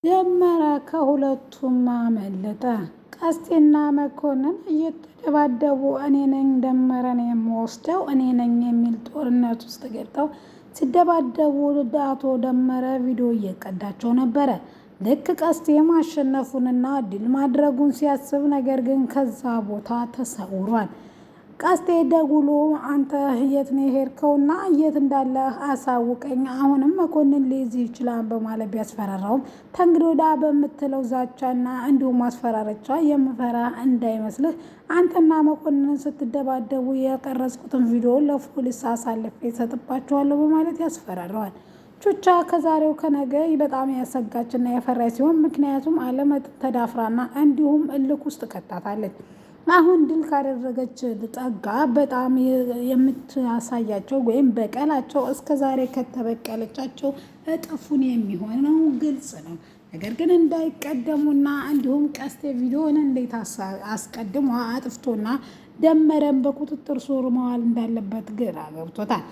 ደመረ ከሁለቱም አመለጠ። ቀስቴና መኮንን እየተደባደቡ እኔ ነኝ ደመረን የምወስደው እኔ ነኝ የሚል ጦርነት ውስጥ ገብተው ሲደባደቡ አቶ ደመረ ቪዲዮ እየቀዳቸው ነበረ። ልክ ቀስቴ ማሸነፉንና ድል ማድረጉን ሲያስብ ነገር ግን ከዛ ቦታ ተሰውሯል። ቀስቴ ደውሎ አንተ የት ነው የሄድከውና የት እንዳለህ አሳውቀኝ፣ አሁንም መኮንን ሊይዝ ይችላል በማለት ቢያስፈራራውም ተንግዶዳ በምትለው ዛቻና እንዲሁም ማስፈራረቻ የምፈራ እንዳይመስልህ አንተና መኮንን ስትደባደቡ የቀረጽኩትን ቪዲዮ ለፖሊስ አሳልፌ እሰጥባቸዋለሁ በማለት ያስፈራረዋል። ቹቻ ከዛሬው ከነገ በጣም ያሰጋችና የፈራች ሲሆን ምክንያቱም አለም ተዳፍራና እንዲሁም እልክ ውስጥ ከታታለች። አሁን ድል ካደረገች ጸጋ በጣም የምታሳያቸው ወይም በቀላቸው እስከዛሬ ከተበቀለቻቸው እጥፉን የሚሆነው ግልጽ ነው። ነገር ግን እንዳይቀደሙና እንዲሁም ቀስቴ ቪዲዮን እንዴት አስቀድሞ አጥፍቶና ደመረን በቁጥጥር ስር መዋል እንዳለበት ግራ ገብቶታል።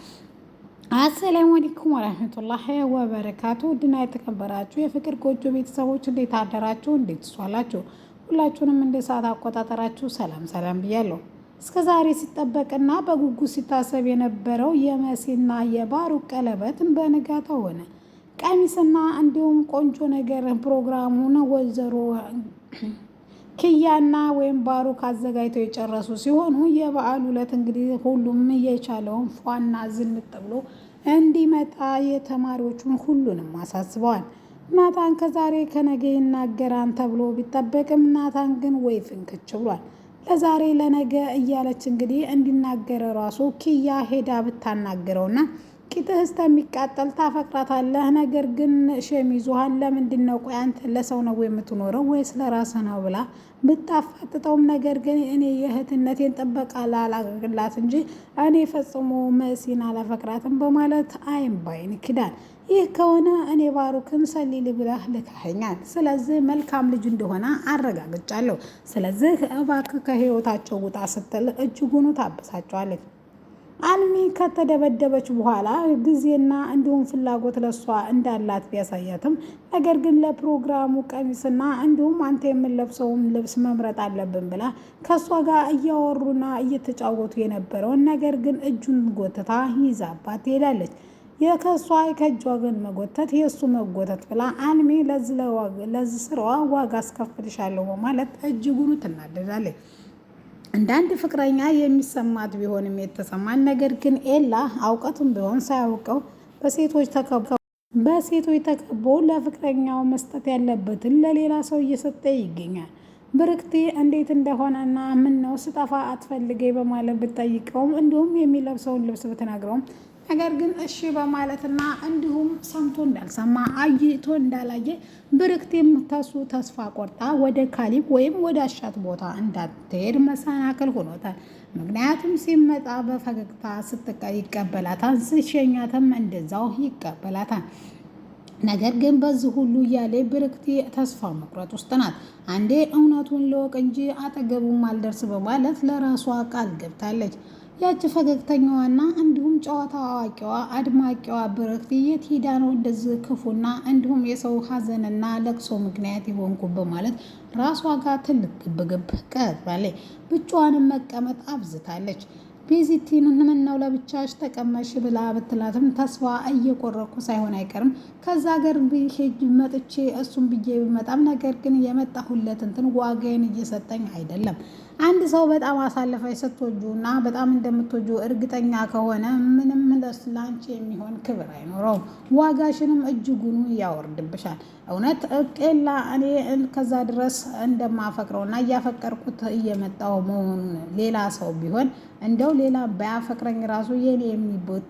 አሰላሙ አለይኩም ወራህመቱላሂ ወበረካቱ። ድና የተከበራችሁ የፍቅር ጎጆ ቤተሰቦች እንዴት አደራችሁ? እንዴት ዋላችሁ? ሁላችሁንም እንደ ሰዓት አቆጣጠራችሁ ሰላም ብያለሁ። እስከ ዛሬ ሲጠበቅና በጉጉት ሲታሰብ የነበረው የመሲና የባሩክ ቀለበት በንጋታው ሆነ። ቀሚስና እንዲሁም ቆንጆ ነገር ፕሮግራሙን ወይዘሮ ኪያና ወይም ባሩክ አዘጋጅተው የጨረሱ ሲሆኑ የበዓሉ ዕለት እንግዲህ ሁሉም የቻለውን ፏና ዝንጥ ብሎ እንዲመጣ የተማሪዎቹን ሁሉንም አሳስበዋል። ናታን ከዛሬ ከነገ ይናገራን ተብሎ ቢጠበቅም ናታን ግን ወይ ፍንክች ብሏል። ለዛሬ ለነገ እያለች እንግዲህ እንዲናገረ ራሱ ኪያ ሄዳ ብታናገረውና ቂጥህ እስከሚቃጠል ታፈቅራታለህ፣ ነገር ግን ሸሚዙሃን ለምንድን ነው ቆይ አንተ ለሰው ነው የምትኖረው ወይስ ለራስህ ነው ብላ ብታፋጥጠውም ነገር ግን እኔ የእህትነቴን ጥበቃ ላላገግላት እንጂ እኔ ፈጽሞ መሲን አላፈቅራትም በማለት አይን ባይን ክዳል። ይህ ከሆነ እኔ ባሩክን ሰሊል ብለህ ልካኸኛል። ስለዚህ መልካም ልጅ እንደሆነ አረጋግጫለሁ። ስለዚህ እባክህ ከህይወታቸው ውጣ ስትል እጅጉኑ ታበሳጨዋለች። አልሚ ከተደበደበች በኋላ ጊዜና እንዲሁም ፍላጎት ለሷ እንዳላት ቢያሳያትም ነገር ግን ለፕሮግራሙ ቀሚስና እንዲሁም አንተ የምንለብሰውን ልብስ መምረጥ አለብን ብላ ከሷ ጋር እያወሩና እየተጫወቱ የነበረውን ነገር ግን እጁን ጎትታ ይዛባት ትሄዳለች። የከሷ ከእጇ ግን መጎተት የእሱ መጎተት ብላ አልሚ ለዚህ ስራዋ ዋጋ አስከፍልሻለሁ በማለት እጅጉኑ ትናደዳለች። እንዳንድ ፍቅረኛ የሚሰማት ቢሆንም የተሰማን ነገር ግን ኤላ አውቀቱም ቢሆን ሳያውቀው በሴቶች ተከቦ ለፍቅረኛው መስጠት ያለበትን ለሌላ ሰው እየሰጠ ይገኛል። ብርክቲ እንዴት እንደሆነና ምን ነው ስጠፋ አትፈልገ በማለት ብትጠይቀውም እንዲሁም የሚለብሰውን ልብስ ብትነግረውም ነገር ግን እሺ በማለትና እንዲሁም ሰምቶ እንዳልሰማ አይቶ እንዳላየ ብርክቲም ተሱ ተስፋ ቆርጣ ወደ ካሊብ ወይም ወደ አሻት ቦታ እንዳትሄድ መሰናክል ሆኖታል። ምክንያቱም ሲመጣ በፈገግታ ይቀበላታል፣ ሲሸኛትም እንደዛው ይቀበላታል። ነገር ግን በዚህ ሁሉ እያለ ብርክቲ ተስፋ መቁረጥ ውስጥ ናት። አንዴ እውነቱን ልወቅ እንጂ አጠገቡም አልደርስ በማለት ለራሷ ቃል ገብታለች። ያቺ ፈገግተኛዋና እንዲሁም ጨዋታ አዋቂዋ አድማቂዋ ብርክቲ የት ሄዳ ነው እንደዚህ ክፉና እንዲሁም የሰው ሀዘንና ለቅሶ ምክንያት ይሆንኩ በማለት ራሷ ጋር ትልቅ ግብግብ ቀርባለች። ብቻዋንም መቀመጥ አብዝታለች። ቤዚቲን ምን ነው ለብቻሽ ተቀመሽ ብላ ብትላትም ተስፋ እየቆረኩ ሳይሆን አይቀርም ከዛ ሀገር ሄጅ መጥቼ እሱም ብዬ ብመጣም ነገር ግን የመጣሁለት እንትን ዋጋዬን እየሰጠኝ አይደለም። አንድ ሰው በጣም አሳልፈሽ ስትወጂውና በጣም እንደምትወጂው እርግጠኛ ከሆነ ምንም ለአንቺ የሚሆን ክብር አይኖረውም፣ ዋጋሽንም እጅጉኑ ያወርድብሻል። እውነት ኤላ እኔ ከዛ ድረስ እንደማፈቅረውና እያፈቀርኩት እየመጣው መሆኑን ሌላ ሰው ቢሆን እንደው ሌላ ባያፈቅረኝ ራሱ የኔ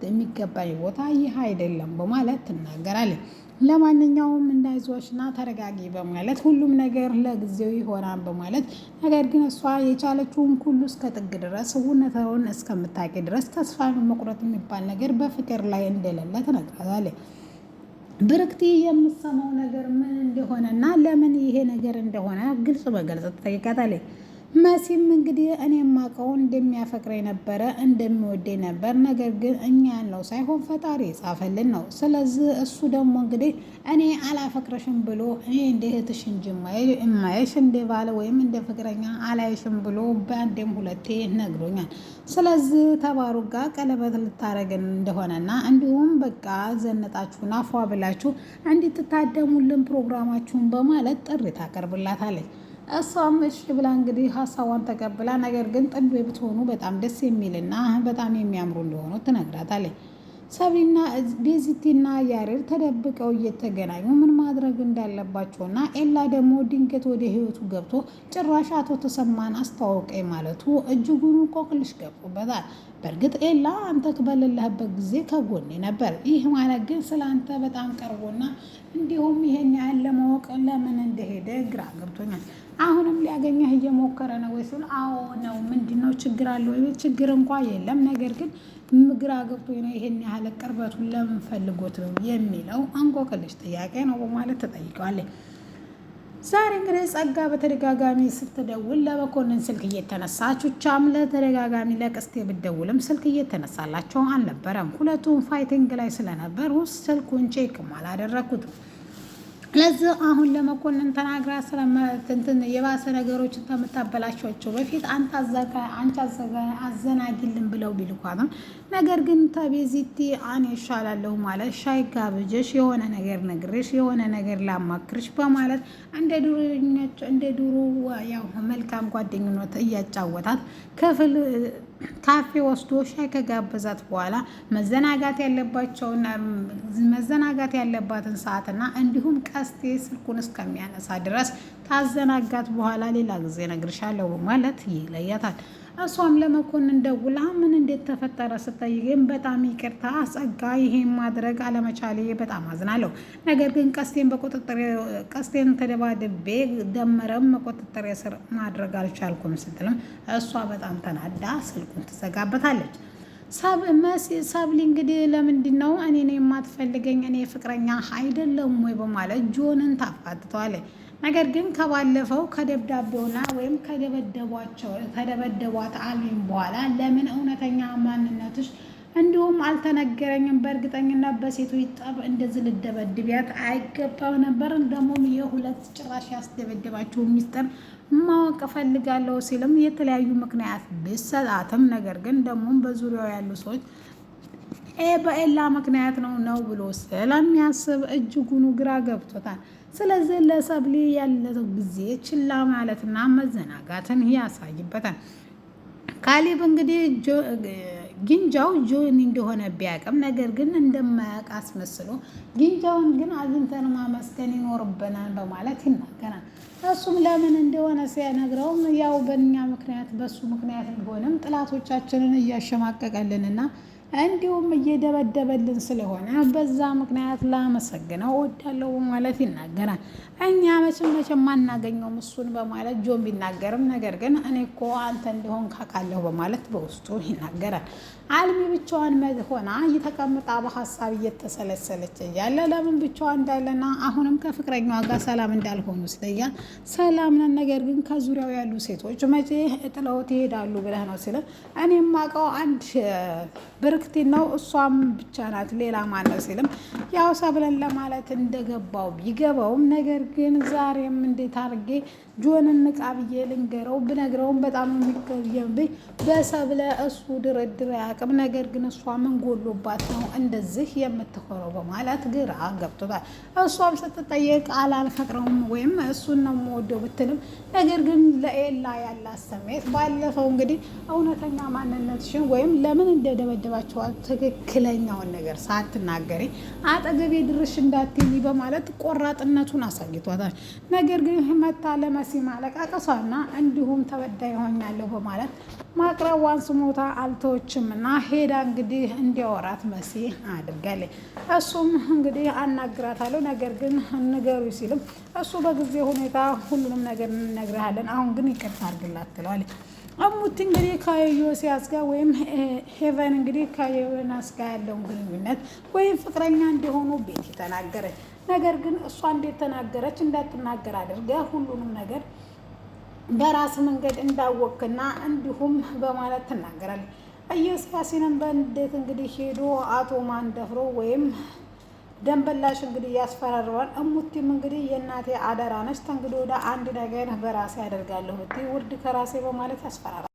የሚገባኝ ቦታ ይህ አይደለም በማለት ትናገራለች። ለማንኛውም እንዳይዞሽና ተረጋጊ በማለት ሁሉም ነገር ለጊዜው ይሆናል በማለት ነገር ግን እሷ የቻለችውን ሁሉ እስከ ጥግ ድረስ እውነታውን እስከምታውቂ ድረስ ተስፋ መቁረጥ የሚባል ነገር በፍቅር ላይ እንደሌለ ትነግራታለች። ብርክቲ የምትሰማው ነገር ምን እንደሆነና ለምን ይሄ ነገር እንደሆነ ግልጽ በግልጽ ትጠይቃታለች። መሲም እንግዲህ እኔ የማውቀው እንደሚያፈቅረኝ ነበረ እንደሚወደኝ ነበር። ነገር ግን እኛ ያለው ሳይሆን ፈጣሪ የጻፈልን ነው። ስለዚህ እሱ ደግሞ እንግዲህ እኔ አላፈቅረሽም ብሎ እኔ እንደ እህትሽ እንጂ እማየሽ እንደ ባለ ወይም እንደ ፍቅረኛ አላየሽም ብሎ በአንዴም ሁለቴ ነግሮኛል። ስለዚህ ተባሩ ጋር ቀለበት ልታረግን እንደሆነና እንዲሁም በቃ ዘነጣችሁና ፏ ብላችሁ እንድትታደሙልን ፕሮግራማችሁን በማለት ጥሪ ታቀርብላታለች። እሷም እሺ ብላ እንግዲህ ሀሳቧን ተቀብላ ነገር ግን ጥንድ ብትሆኑ በጣም ደስ የሚልና በጣም የሚያምሩ እንደሆኑ ትነግራታለች። ሰብሊና ቤዚቲና ያሬድ ተደብቀው እየተገናኙ ምን ማድረግ እንዳለባቸውና ኤላ ደግሞ ድንገት ወደ ህይወቱ ገብቶ ጭራሽ አቶ ተሰማን አስተዋውቀኝ ማለቱ እጅጉን ቆቅልሽ ገቡበታል። በእርግጥ ኤላ አንተ በሌለህበት ጊዜ ከጎኔ ነበር። ይህ ማለት ግን ስለ አንተ በጣም ቀርቦና እንዲሁም ይሄን ያህል ለማወቅ ለምን እንደሄደ ግራ ገብቶኛል። አሁንም ሊያገኘህ እየሞከረ ነው ወይ ስል አዎ ነው። ምንድነው ችግር አለ ወይ? ችግር እንኳ የለም። ነገር ግን ግራ ገብቶኝ ነው ይሄን ያህል ቅርበቱን ለምን ፈልጎት ነው የሚለው እንቆቅልሽ ጥያቄ ነው በማለት ተጠይቀዋለች። ዛሬ እንግዲህ ጸጋ በተደጋጋሚ ስትደውል ለመኮንን ስልክ እየተነሳ ቹቻም ለተደጋጋሚ ለቅስቴ ብትደውልም ስልክ እየተነሳላቸው አልነበረም። ሁለቱም ፋይቲንግ ላይ ስለነበሩ ስልኩን ቼክም አላደረኩትም። ለዚህ አሁን ለመኮንን ተናግራ ስለምትንትን የባሰ ነገሮችን ከምታበላሿቸው በፊት አንተ አዘናጊልን ብለው ቢልኳትም ነገር ግን ተቤዚቲ እኔ እሻላለሁ ማለት ሻይ ጋብዤሽ የሆነ ነገር ነግሬሽ የሆነ ነገር ላማክርሽ በማለት እንደ ዱሮ ያው መልካም ጓደኝነት እያጫወታት ክፍል ካፌ ወስዶ ሻይ ከጋበዛት በኋላ መዘናጋት ያለባትን ሰዓትና እንዲሁም ቀስቴ ስልኩን እስከሚያነሳ ድረስ ታዘናጋት በኋላ ሌላ ጊዜ እነግርሻለሁ ማለት ይለያታል። እሷም ለመኮንን ደውላ ምን እንዴት ተፈጠረ ስጠይቅም በጣም ይቅርታ ጸጋ፣ ይሄን ማድረግ አለመቻሌ በጣም አዝናለሁ። ነገር ግን ቀስቴን ተደባድቤ ደመረም መቆጣጠር ስር ማድረግ አልቻልኩም ስትልም እሷ በጣም ተናዳ ስልኩን ትዘጋበታለች። ሰብሊ እንግዲህ ለምንድን ነው እኔን የማትፈልገኝ? እኔ ፍቅረኛ አይደለም ወይ በማለት ጆንን ታፋጥተዋለች። ነገር ግን ከባለፈው ከደብዳቤውና ወይም ከደበደቧት አልሚም በኋላ ለምን እውነተኛ ማንነትሽ እንዲሁም አልተነገረኝም? በእርግጠኝነት በሴቶች ጠብ እንደዚህ ልደበድቢያት አይገባም ነበር። ደግሞም የሁለት ጭራሽ ያስደበደባቸው ሚስጥር ማወቅ እፈልጋለሁ ሲልም የተለያዩ ምክንያት ቢሰጣትም ነገር ግን ደግሞ በዙሪያው ያሉ ሰዎች በኤላ ምክንያት ነው ብሎ ስለሚያስብ እጅጉኑ ግራ ገብቶታል። ስለዚህ ለሰብሊ ያለው ጊዜ ችላ ማለትና መዘናጋትን ያሳይበታል። ካሌብ እንግዲህ ግንጃው ጆኒ እንደሆነ ቢያቅም ነገር ግን እንደማያውቅ አስመስሎ ግንጃውን ግን አግኝተን ማመስገን ይኖርብናል በማለት ይናገራል። እሱም ለምን እንደሆነ ሲያነግረውም ያው በእኛ ምክንያት በሱ ምክንያት ቢሆንም ጥላቶቻችንን እያሸማቀቀልንና እንዲሁም እየደበደበልን ስለሆነ በዛ ምክንያት ላመሰግነው እወዳለሁ በማለት ይናገራል። እኛ መቼም ማናገኘው እሱን በማለት ጆን ቢናገርም ነገር ግን እኔ እኮ አንተ እንደሆን ካቃለሁ በማለት በውስጡ ይናገራል። አልሚ ብቻዋን ሆና እየተቀምጣ በሀሳብ እየተሰለሰለች እያለ ለምን ብቻዋን እንዳለና አሁንም ከፍቅረኛዋ ጋር ሰላም እንዳልሆኑ ስለያ ሰላም ነን፣ ነገር ግን ከዙሪያው ያሉ ሴቶች መቼ ጥለውት ይሄዳሉ ብለህ ነው ሲል እኔ የማውቀው አንድ ብርክቲ ነው እሷም ብቻ ናት ሌላ ማነው ሲልም ያው ሰብለን ለማለት እንደገባው ቢገባውም ነገር ግን ዛሬም እንዴት አድርጌ ጆንን ንቃ ብዬ ልንገረው ብነግረውም በጣም የሚገርምብኝ በሰብለ እሱ ድርድር አያውቅም። ነገር ግን እሷ ምን ጎሎባት ነው እንደዚህ የምትሆነው በማለት ግራ ገብቶታል። እሷም ስትጠየቅ አላልፈቅረውም ወይም እሱን ነው የምወደው ብትልም ነገር ግን ለኤላ ያላት ስሜት ባለፈው እንግዲህ እውነተኛ ማንነትሽን ወይም ለምን እንደደበደባቸዋል ትክክለኛውን ነገር ሳትናገሪ አጠገቤ ድርሽ እንዳትይ በማለት ቆራጥነቱን አሳይቷታል። ነገር ግን መታ ለመሲ ማለቃቀሷና እንዲሁም ተበዳይ ሆኛለሁ በማለት ማቅረቧን ስሞታ አልተወችምና ሄዳ እንግዲህ እንዲያወራት መሲ አድርጋለች። እሱም እንግዲህ አናግራታለሁ ነገር ግን ንገሩ ሲልም እሱ በጊዜ ሁኔታ ሁሉንም ነገር እንነግርሃለን፣ አሁን ግን ይቅርታ አድርግላት ትለዋለች። አሙት እንግዲህ ከዮሲያስ ጋር ወይም ሄቨን እንግዲህ ከዮናስ ጋር ያለውን ግንኙነት ወይም ፍቅረኛ እንደሆኑ ቤት ተናገረች። ነገር ግን እሷ እንዴት ተናገረች እንዳትናገር አድርጋ ሁሉንም ነገር በራስ መንገድ እንዳወቅና እንዲሁም በማለት ትናገራለች። ኢዮስያስንም በንዴት እንግዲህ ሄዶ አቶ ማንደፍሮ ወይም ደንበላሽ እንግዲህ ያስፈራረዋል። እሙቲም እንግዲህ የእናቴ አደራ ነች፣ ተንግዲህ ወደ አንድ ነገር በራሴ አደርጋለሁ ብትይ ውርድ ከራሴ በማለት ያስፈራራል።